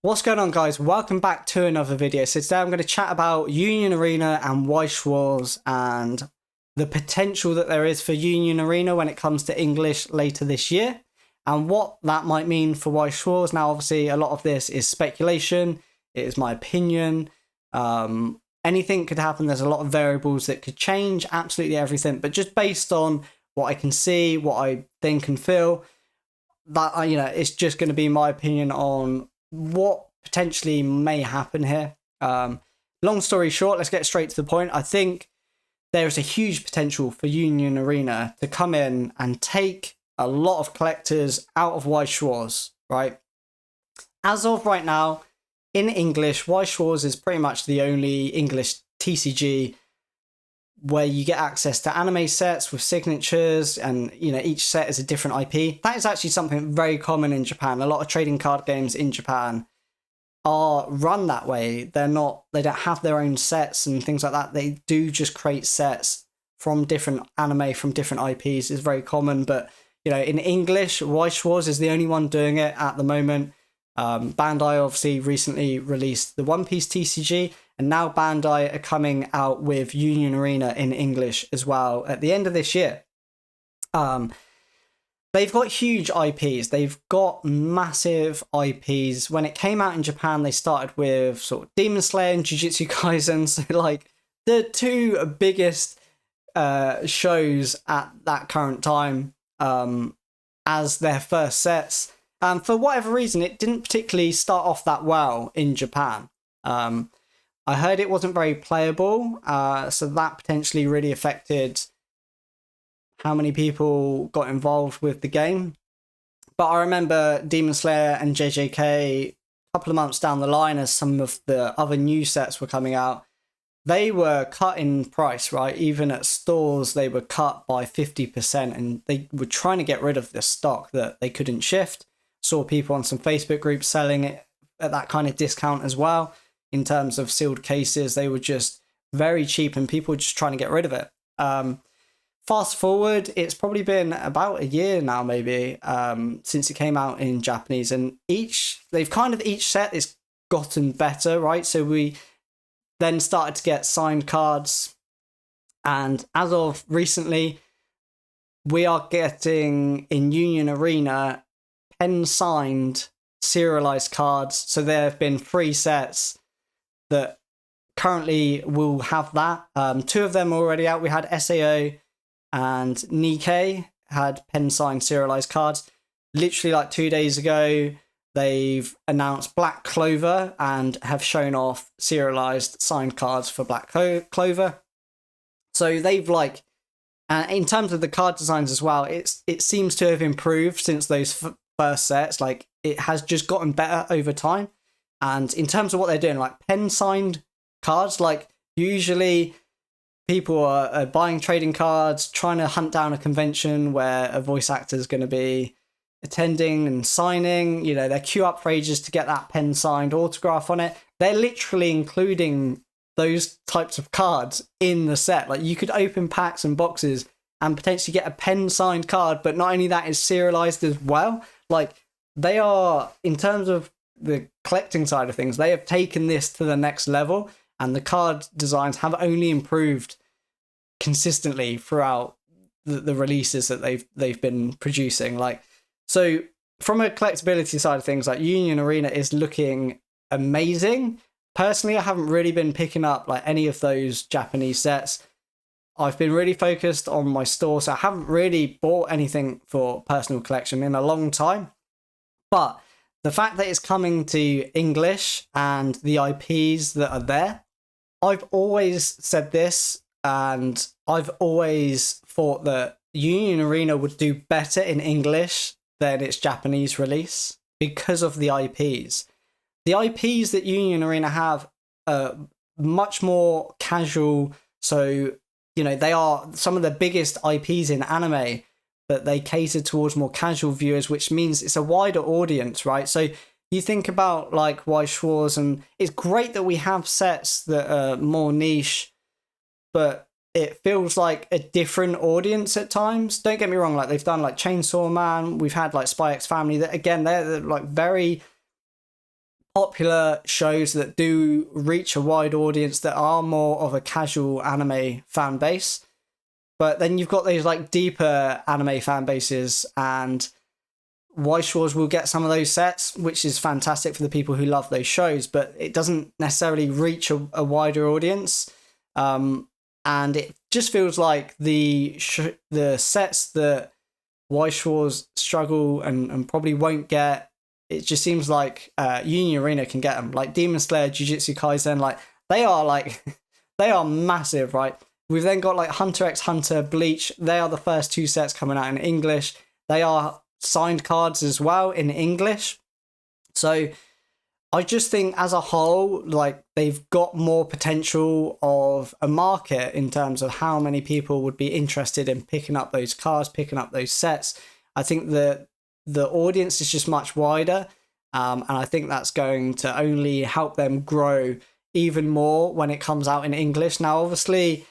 What's going on, guys? Welcome back to another video. So today I'm going to chat about Union Arena and Weiss Schwarz and the potential that there is for Union Arena when it comes to English later this year and what that might mean for Weiss Schwarz. Now, obviously, a lot of this is speculation. It is my opinion. Anything could happen. There's a lot of variables that could change, absolutely everything. But just based on what I can see, what I think and feel, that it's just going to be my opinion on what potentially may happen here. Long story short, let's get straight to the point. I think there is a huge potential for Union Arena to come in and take a lot of collectors out of Weiss Schwarz, right? As of right now, in English, Weiss Schwarz is pretty much the only English TCG where you get access to anime sets with signatures, and each set is a different IP. That is actually something very common in Japan. A lot of trading card games in Japan are run that way. They don't have their own sets and things like that. They do just create sets from different anime, from different IPs. It's very common, but in English, Weiss Schwarz is the only one doing it at the moment. Bandai obviously recently released the One Piece TCG, and now Bandai are coming out with Union Arena in English as well at the end of this year. They've got huge IPs. They've got massive IPs. When it came out in Japan, they started with sort of Demon Slayer and Jujutsu Kaisen, so like the two biggest shows at that current time as their first sets. For whatever reason, it didn't particularly start off that well in Japan. I heard it wasn't very playable, so that potentially really affected how many people got involved with the game. But I remember Demon Slayer and JJK a couple of months down the line, as some of the other new sets were coming out, they were cut in price, right? Even at stores, they were cut by 50%, and they were trying to get rid of the stock that they couldn't shift. Saw people on some Facebook groups selling it at that kind of discount as well. In terms of sealed cases, they were just very cheap and people were just trying to get rid of it. Fast forward, it's probably been about a year now, maybe, since it came out in Japanese, and each set has gotten better, right? So we then started to get signed cards, and as of recently, we are getting in Union Arena pen signed serialized cards. So there have been 3 sets that currently will have that. 2 of them are already out. We had SAO and Nikkei had pen signed serialized cards. Literally like 2 days ago, they've announced Black Clover and have shown off serialized signed cards for Black Clover. So they've in terms of the card designs as well, it seems to have improved since those first sets. Like, it has just gotten better over time. And in terms of what they're doing, like pen signed cards, like usually people are buying trading cards, trying to hunt down a convention where a voice actor is going to be attending and signing. They queue up for ages to get that pen signed autograph on it. They're literally including those types of cards in the set. Like, you could open packs and boxes and potentially get a pen signed card, but not only that, is serialized as well. Like, they are, in terms of the collecting side of things, they have taken this to the next level, and the card designs have only improved consistently throughout the releases that they've been producing. Like, so from a collectability side of things, like, Union Arena is looking amazing. Personally, I haven't really been picking up like any of those Japanese sets. I've been really focused on my store, so I haven't really bought anything for personal collection in a long time. But the fact that it's coming to English and the IPs that are there, I've always said this, and I've always thought that Union Arena would do better in English than its Japanese release because of the IPs. The IPs that Union Arena have are much more casual, so they are some of the biggest IPs in anime, but they cater towards more casual viewers, which means it's a wider audience, right? So you think about like Weiss Schwarz, and it's great that we have sets that are more niche, but it feels like a different audience at times. Don't get me wrong, like they've done like Chainsaw Man, we've had like Spy X Family, that again, they're like very popular shows that do reach a wide audience that are more of a casual anime fan base. But then you've got those like deeper anime fan bases, and Weiss Schwarz will get some of those sets, which is fantastic for the people who love those shows, but it doesn't necessarily reach a wider audience. And it just feels like the sets that Weiss Schwarz struggle and probably won't get, it just seems like Union Arena can get them. Like Demon Slayer, Jujutsu Kaisen, like they are massive, right? We've then got like Hunter x Hunter, Bleach. They are the first two sets coming out in English. They are signed cards as well in English. So I just think as a whole, like they've got more potential of a market in terms of how many people would be interested in picking up those cards, picking up those sets. I think the audience is just much wider. And I think that's going to only help them grow even more when it comes out in English. Now, obviously,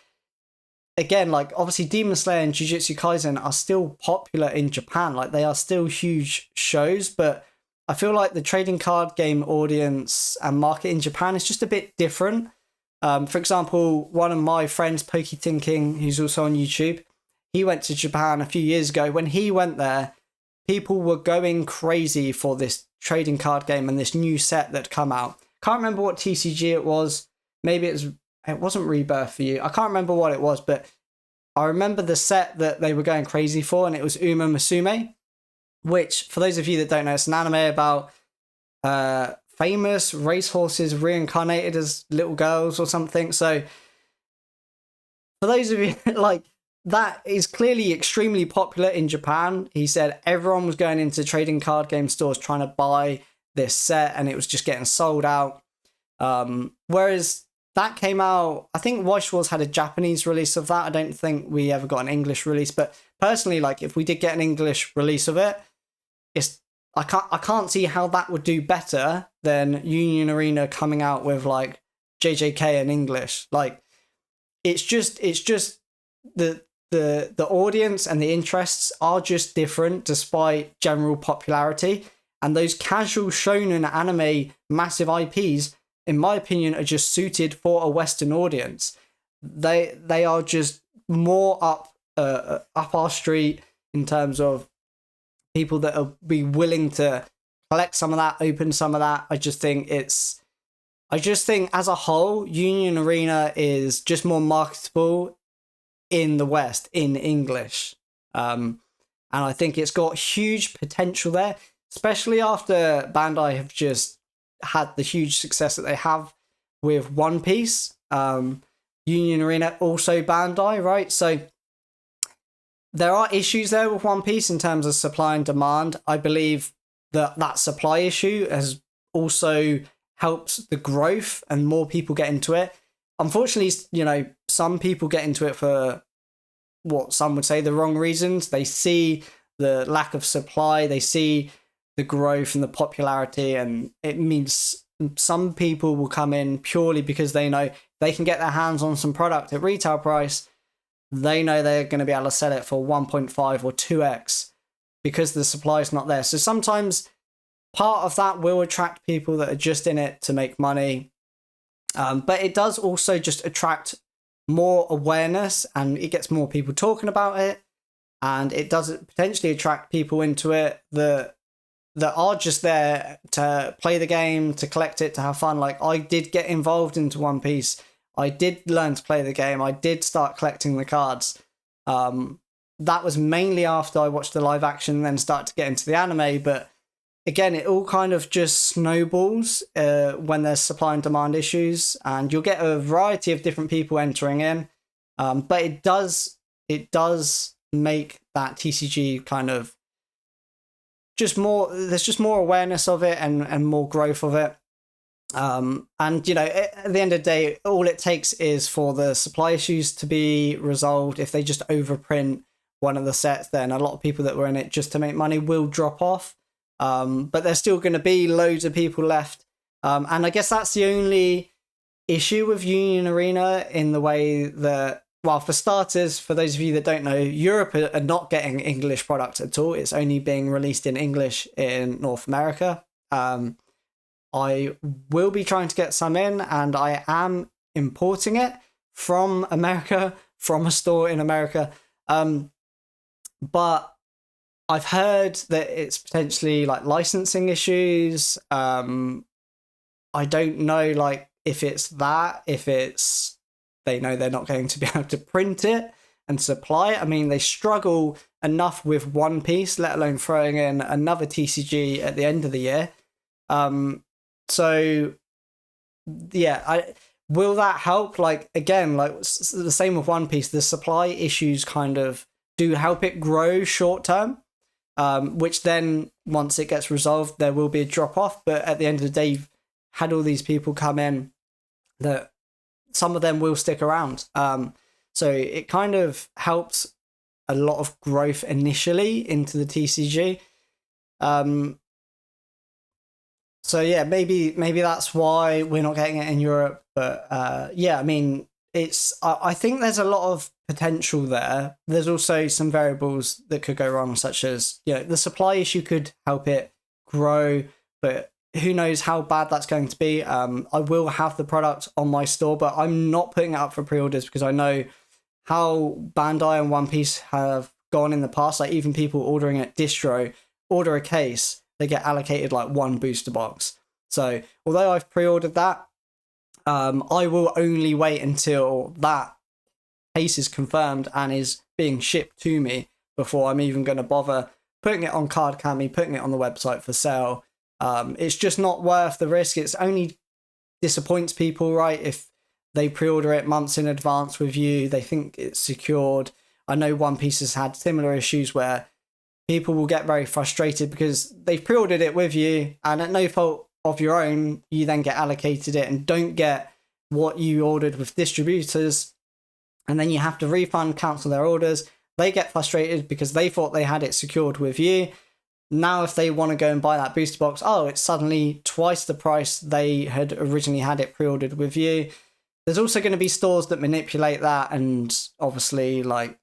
again, like obviously Demon Slayer and Jujutsu Kaisen are still popular in Japan. Like they are still huge shows, but I feel like the trading card game audience and market in Japan is just a bit different. For example, one of my friends, Pokey Thinking, who's also on YouTube, he went to Japan a few years ago. When he went there, people were going crazy for this trading card game and this new set that come out. Can't remember what TCG it was. Maybe it wasn't Rebirth for you. I can't remember what it was, but I remember the set that they were going crazy for, and it was Uma Musume, which, for those of you that don't know, it's an anime about famous racehorses reincarnated as little girls or something. So for those of you, like, that is clearly extremely popular in Japan. He said everyone was going into trading card game stores trying to buy this set, and it was just getting sold out. Whereas that came out, I think Weiss Schwarz had a Japanese release of that. I don't think we ever got an English release, but personally, like if we did get an English release of it, I can't see how that would do better than Union Arena coming out with like JJK in English. Like it's just the audience and the interests are just different despite general popularity. And those casual shonen anime massive IPs, in my opinion, are just suited for a Western audience. They are just more up our street in terms of people that will be willing to collect some of that, open some of that. I just think as a whole, Union Arena is just more marketable in the West in English. And I think it's got huge potential there, especially after Bandai have just had the huge success that they have with One Piece. Union Arena, also Bandai, right? So there are issues there with One Piece in terms of supply and demand. I believe that supply issue has also helped the growth and more people get into it. Unfortunately, you know, some people get into it for what some would say the wrong reasons. They see the lack of supply, they see the growth and the popularity, and it means some people will come in purely because they know they can get their hands on some product at retail price. They know they're going to be able to sell it for 1.5 or 2x because the supply is not there. So sometimes part of that will attract people that are just in it to make money. But it does also just attract more awareness, and it gets more people talking about it. And it does potentially attract people into it that are just there to play the game, to collect it, to have fun. Like I did get involved into One Piece. I did learn to play the game. I did start collecting the cards. That was mainly after I watched the live action and then started to get into the anime. But again, it all kind of just snowballs when there's supply and demand issues, and you'll get a variety of different people entering in. But it does make that TCG kind of just more, there's just more awareness of it and more growth of it. And you know, at the end of the day, all it takes is for the supply issues to be resolved. If they just overprint one of the sets, then a lot of people that were in it just to make money will drop off. But there's still going to be loads of people left. And I guess that's the only issue with Union Arena, in the way that, well, for starters, for those of you that don't know, Europe are not getting English products at all. It's only being released in English in North America. I will be trying to get some in, and I am importing it from America, from a store in America. But I've heard that it's potentially like licensing issues. I don't know, like, if it's that, if it's they know they're not going to be able to print it and supply it. I mean, they struggle enough with One Piece, let alone throwing in another TCG at the end of the year. So yeah, will that help? Like, again, like the same with One Piece, the supply issues kind of do help it grow short term. Which then, once it gets resolved, there will be a drop off. But at the end of the day, you've had all these people come in that some of them will stick around. So it kind of helps a lot of growth initially into the TCG. So yeah, maybe that's why we're not getting it in Europe. But yeah, I mean, I think there's a lot of potential there. There's also some variables that could go wrong, such as, you know, the supply issue could help it grow, but who knows how bad that's going to be. I will have the product on my store, but I'm not putting it up for pre-orders because I know how Bandai and One Piece have gone in the past. Like, even people ordering at distro, order a case, they get allocated like one booster box. So although I've pre-ordered that, I will only wait until that case is confirmed and is being shipped to me before I'm even going to bother putting it on Card Candy, putting it on the website for sale. It's just not worth the risk. It's only disappoints people, right? If they pre-order it months in advance with you, they think it's secured. I know One Piece has had similar issues where people will get very frustrated because they've pre-ordered it with you, and at no fault of your own, you then get allocated it and don't get what you ordered with distributors, and then you have to refund, cancel their orders. They get frustrated because they thought they had it secured with you. Now if they want to go and buy that booster box, oh, it's suddenly twice the price they had originally had it pre-ordered with you. There's also going to be stores that manipulate that, and obviously, like,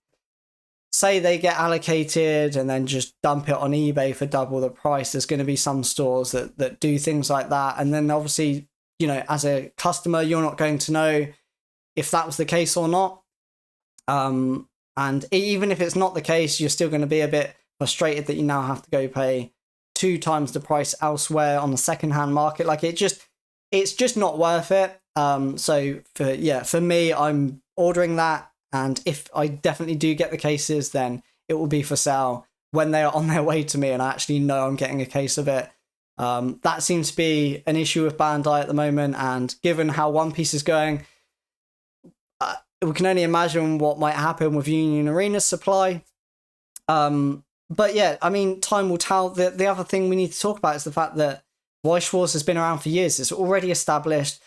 say they get allocated and then just dump it on eBay for double the price. There's going to be some stores that do things like that. And then obviously, you know, as a customer, you're not going to know if that was the case or not. And even if it's not the case, you're still going to be a bit frustrated that you now have to go pay 2 times the price elsewhere on the secondhand market. Like, it's just not worth it. So for me, I'm ordering that. And if I definitely do get the cases, then it will be for sale when they are on their way to me and I actually know I'm getting a case of it. That seems to be an issue with Bandai at the moment. And given how One Piece is going, we can only imagine what might happen with Union Arena's supply. But yeah, I mean, time will tell. The other thing we need to talk about is the fact that Weiss Schwarz has been around for years. It's already established.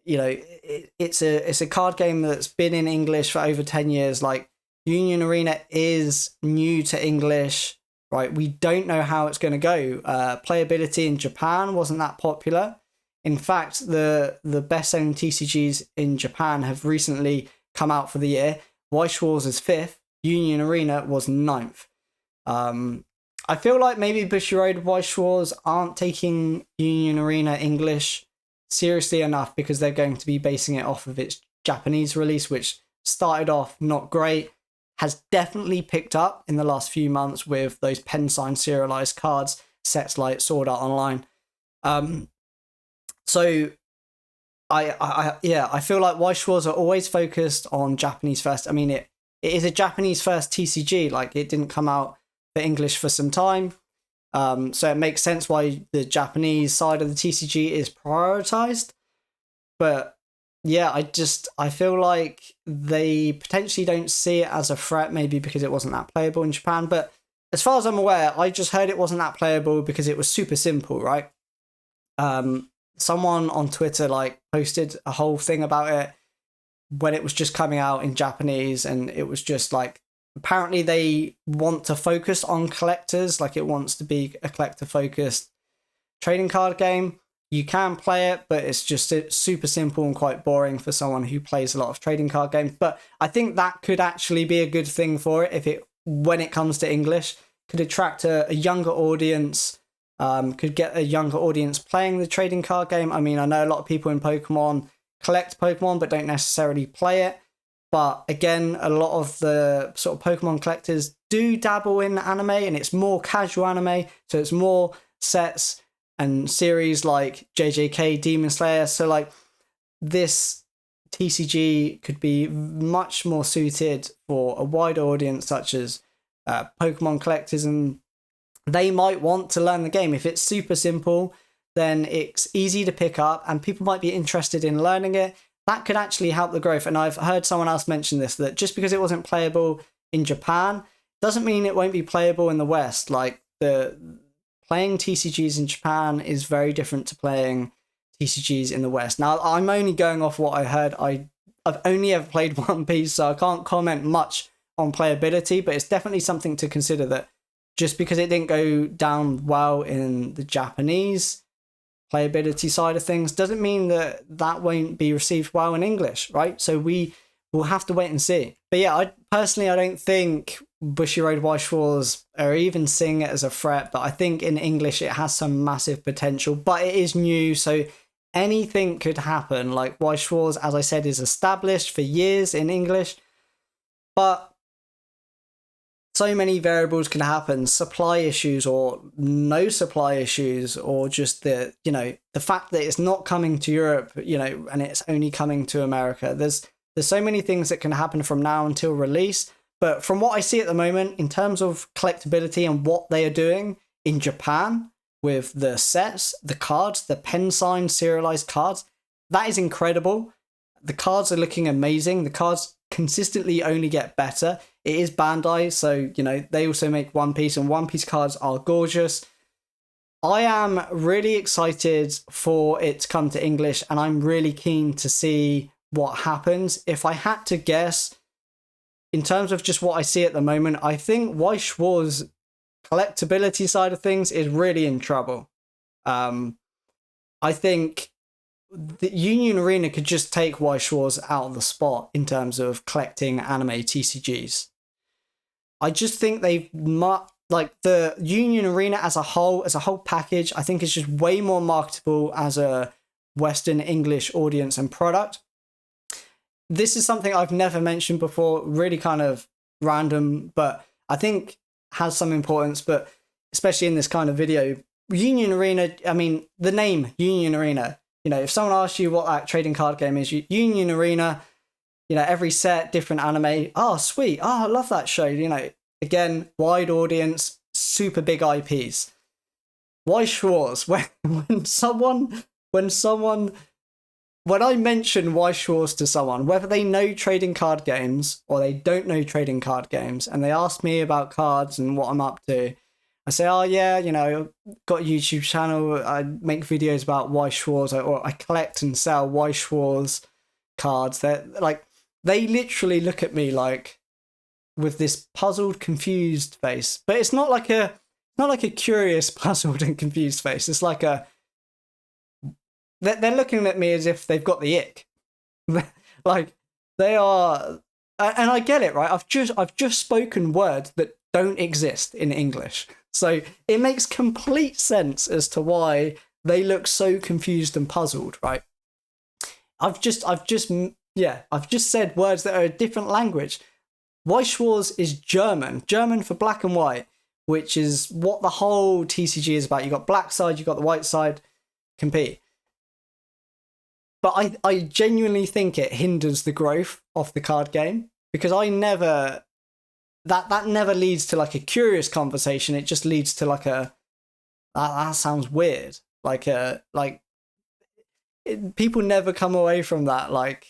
You know, it's a card game that's been in English for over 10 years. Like, Union Arena is new to English, right? We don't know how it's going to go. Playability in Japan wasn't that popular. In fact, the best-selling TCGs in Japan have recently come out for the year. Weiss Schwarz is 5th. Union Arena was 9th. I feel like maybe Bushiroad Weiss Schwarz aren't taking Union Arena English seriously enough because they're going to be basing it off of its Japanese release, which started off not great, has definitely picked up in the last few months with those pen sign serialized cards, sets like Sword Art Online. So I feel like Weiss Schwarz are always focused on Japanese first. I mean, it is a Japanese first TCG. Like, it didn't come out for English for some time. So it makes sense why the Japanese side of the TCG is prioritized. But yeah, I feel like they potentially don't see it as a threat, maybe because it wasn't that playable in Japan. But as far as I'm aware, I just heard it wasn't that playable because it was super simple, right? Someone on Twitter like posted a whole thing about it when it was just coming out in Japanese, and it was just like, apparently they want to focus on collectors, like it wants to be a collector-focused trading card game. You can play it, but it's just super simple and quite boring for someone who plays a lot of trading card games. But I think that could actually be a good thing for it if it, when it comes to English, could attract a younger audience. could get a younger audience playing the trading card game. I mean, I know a lot of people in Pokemon collect Pokemon but don't necessarily play it. But again, a lot of the sort of Pokemon collectors do dabble in anime, and it's more casual anime. So it's more sets and series like JJK, Demon Slayer. So like this TCG could be much more suited for a wider audience, such as Pokemon collectors, and they might want to learn the game. If it's super simple, then it's easy to pick up and people might be interested in learning it. That could actually help the growth. And I've heard someone else mention this, that just because it wasn't playable in Japan doesn't mean it won't be playable in the West. Like the playing TCGs in Japan is very different to playing TCGs in the West. Now, I'm only going off what I heard. I've only ever played One Piece, so I can't comment much on playability, but it's definitely something to consider, that just because it didn't go down well in the Japanese playability side of things doesn't mean that that won't be received well in English, right? So we will have to wait and see. But yeah, I don't think Bushiroad, Weiss Schwarz are even seeing it as a threat, but I think in English it has some massive potential, but it is new, so anything could happen. Like Weiss Schwarz, as I said, is established for years in English, but so many variables can happen. Supply issues or no supply issues, or just the fact that it's not coming to Europe, and it's only coming to America. There's so many things that can happen from now until release. But from what I see at the moment, in terms of collectability and what they are doing in Japan with the sets, the cards, the pen signed serialized cards, that is incredible. The cards are looking amazing. The cards consistently only get better. It is Bandai, so they also make One Piece, and One Piece cards are gorgeous. I am really excited for it to come to English, and I'm really keen to see what happens. If I had to guess, in terms of just what I see at the moment, I think Weiss Schwarz collectability side of things is really in trouble. I think the Union Arena could just take Weiss Schwarz out of the spot in terms of collecting anime TCGs. I just think the Union Arena as a whole package, I think is just way more marketable as a Western English audience and product. This is something I've never mentioned before, really kind of random, but I think has some importance, but especially in this kind of video. Union Arena, I mean, the name Union Arena, if someone asks you what that trading card game is, Union Arena, every set, different anime. Oh, sweet. Oh, I love that show. Again, wide audience, super big IPs. Weiss Schwarz, when I mention Weiss Schwarz to someone, whether they know trading card games or they don't know trading card games, and they ask me about cards and what I'm up to, I say, oh yeah, I've got a YouTube channel, I make videos about Weiss Schwarz, or I collect and sell Weiss Schwarz cards. They literally look at me like with this puzzled, confused face. But it's not like a curious, puzzled and confused face. It's like they're looking at me as if they've got the ick. Like they are, and I get it, right? I've just spoken words that don't exist in English. So it makes complete sense as to why they look so confused and puzzled, right? I've just said words that are a different language. Weiss Schwarz is German for black and white, which is what the whole TCG is about. You got black side, you got the white side, compete. But I genuinely think it hinders the growth of the card game, because that never leads to like a curious conversation. It just leads to like that sounds weird. People never come away from that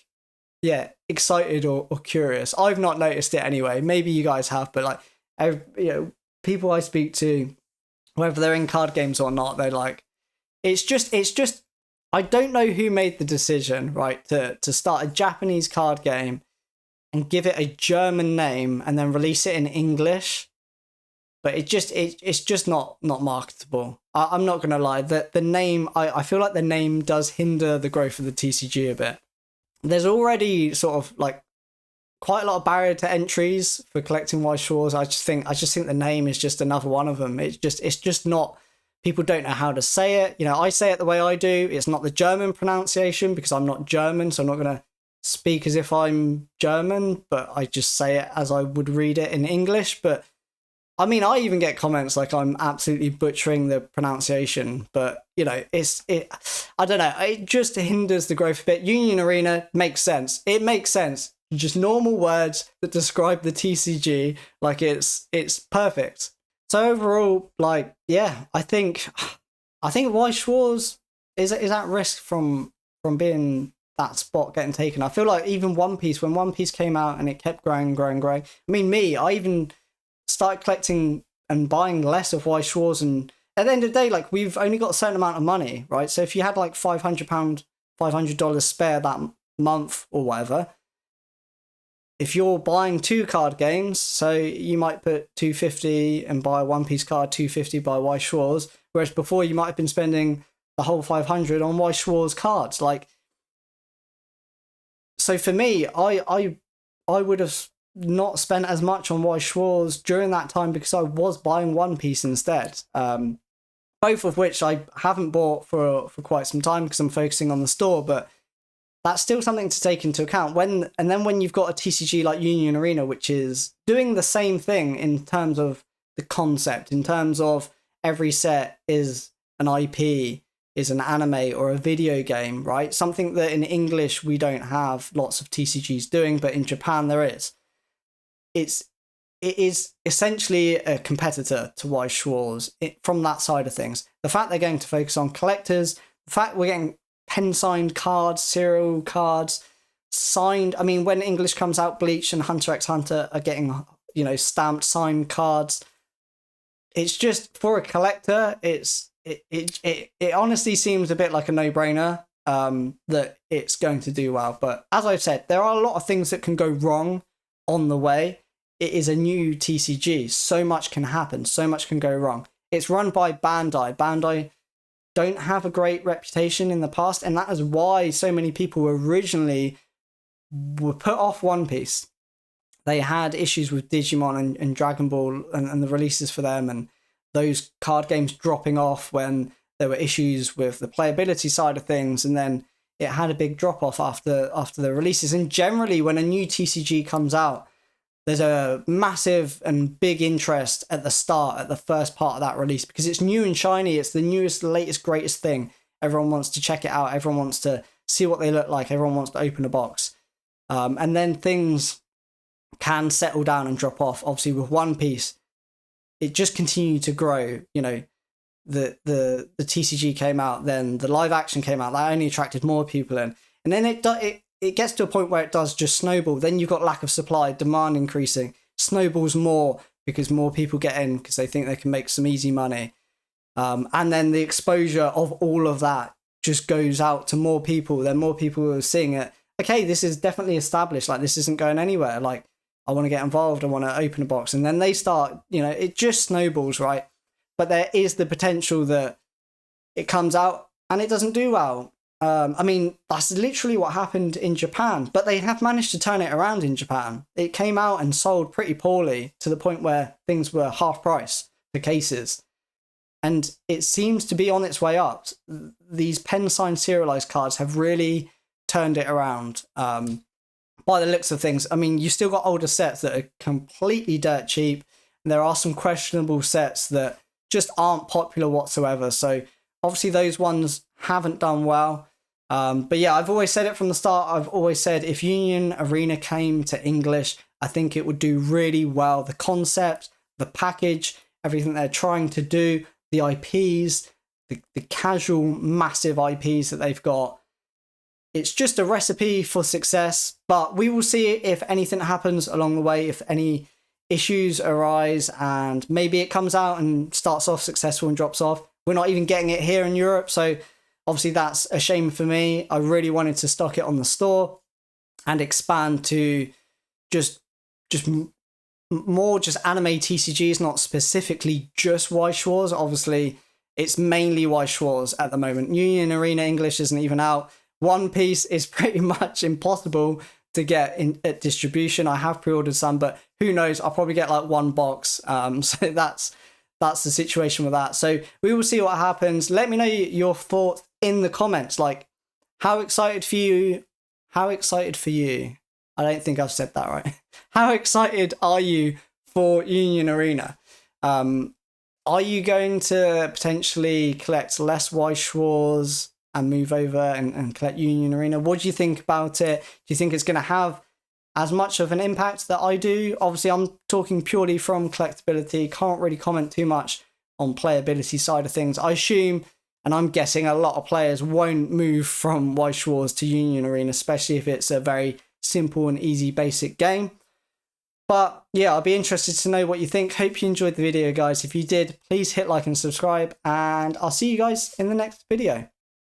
excited or curious. I've not noticed it anyway. Maybe you guys have, but people I speak to, whether they're in card games or not, they're like, it's just. I don't know who made the decision, right, to start a Japanese card game and give it a German name and then release it in English. But it's just not marketable. I'm not going to lie. The name, I feel like the name does hinder the growth of the TCG a bit. There's already sort of like quite a lot of barrier to entries for collecting Weiss Schwarz. I just think the name is just another one of them. It's just not people don't know how to say it. I say it the way I do. It's not the German pronunciation because I'm not German, so I'm not going to speak as if I'm German, but I just say it as I would read it in English. But I mean, I even get comments like I'm absolutely butchering the pronunciation, but I don't know. It just hinders the growth a bit. Union Arena makes sense. It makes sense. Just normal words that describe the TCG. Like it's perfect. So overall, like, yeah, I think Weiss Schwarz is at risk from being that spot getting taken. I feel like even One Piece, when One Piece came out and it kept growing. I mean, I even started collecting and buying less of Weiss Schwarz, and at the end of the day, like, we've only got a certain amount of money, right? So if you had like $500 spare that month or whatever, if you're buying 2 card games, so you might put $250 and buy a One Piece card, $250 buy Weiss Schwarz, whereas before you might have been spending the whole $500 on Weiss Schwarz cards. Like, so for me, I would have not spent as much on Weiss Schwarz during that time because I was buying One Piece instead. Both of which I haven't bought for quite some time because I'm focusing on the store, but that's still something to take into account. When you've got a TCG like Union Arena, which is doing the same thing in terms of the concept, in terms of every set is an IP, is an anime or a video game, right? Something that in English we don't have lots of TCGs doing, but in Japan there is. It is essentially a competitor to Weiss Schwarz from that side of things. The fact they're going to focus on collectors, the fact we're getting pen-signed cards, serial cards, signed. I mean, when English comes out, Bleach and Hunter x Hunter are getting, stamped, signed cards. It's just, for a collector, it honestly seems a bit like a no-brainer that it's going to do well. But as I've said, there are a lot of things that can go wrong on the way. It is a new TCG. So much can happen. So much can go wrong. It's run by Bandai. Bandai don't have a great reputation in the past, and that is why so many people originally were put off One Piece. They had issues with Digimon and Dragon Ball and the releases for them, and those card games dropping off when there were issues with the playability side of things, and then it had a big drop off after the releases. And generally, when a new TCG comes out, there's a massive and big interest at the start, at the first part of that release, because it's new and shiny. It's the newest, latest, greatest thing. Everyone wants to check it out. Everyone wants to see what they look like. Everyone wants to open a box. And then things can settle down and drop off. Obviously, with One Piece, it just continued to grow. The TCG came out, then the live action came out. That only attracted more people in. And then it gets to a point where it does just snowball. Then you've got lack of supply, demand increasing, snowballs more because more people get in because they think they can make some easy money. And then the exposure of all of that just goes out to more people. Then more people are seeing it. Okay, this is definitely established. Like, this isn't going anywhere. Like, I want to get involved. I want to open a box. And then they start, it just snowballs, right? But there is the potential that it comes out and it doesn't do well. I mean, that's literally what happened in Japan, but they have managed to turn it around in Japan. It came out and sold pretty poorly to the point where things were half price for cases. And it seems to be on its way up. These pen-signed serialized cards have really turned it around by the looks of things. I mean, you still got older sets that are completely dirt cheap. And there are some questionable sets that just aren't popular whatsoever. So obviously those ones haven't done well. But yeah, I've always said it from the start. I've always said if Union Arena came to English, I think it would do really well. The concept, the package, everything they're trying to do, the IPs, the casual, massive IPs that they've got. It's just a recipe for success, but we will see if anything happens along the way, if any issues arise, and maybe it comes out and starts off successful and drops off. We're not even getting it here in Europe, so obviously that's a shame for me. I really wanted to stock it on the store and expand to just more just anime TCGs, not specifically just Weiss Schwarz. Obviously, it's mainly Weiss Schwarz at the moment. Union Arena English isn't even out. One Piece is pretty much impossible to get in at distribution. I have pre-ordered some, but who knows? I'll probably get like one box. So that's that's the situation with that. So we will see what happens. Let me know your thoughts in the comments. Like, how excited for you? How excited for you? I don't think I've said that right. How excited are you for Union Arena? Are you going to potentially collect less Weiss Schwarz and move over and collect Union Arena? What do you think about it? Do you think it's going to have as much of an impact that I do? Obviously, I'm talking purely from collectability. Can't really comment too much on playability side of things. I assume, and I'm guessing, a lot of players won't move from Weiss Schwarz to Union Arena, especially if it's a very simple and easy basic game. But yeah, I'll be interested to know what you think. Hope you enjoyed the video, guys. If you did, please hit like and subscribe, and I'll see you guys in the next video.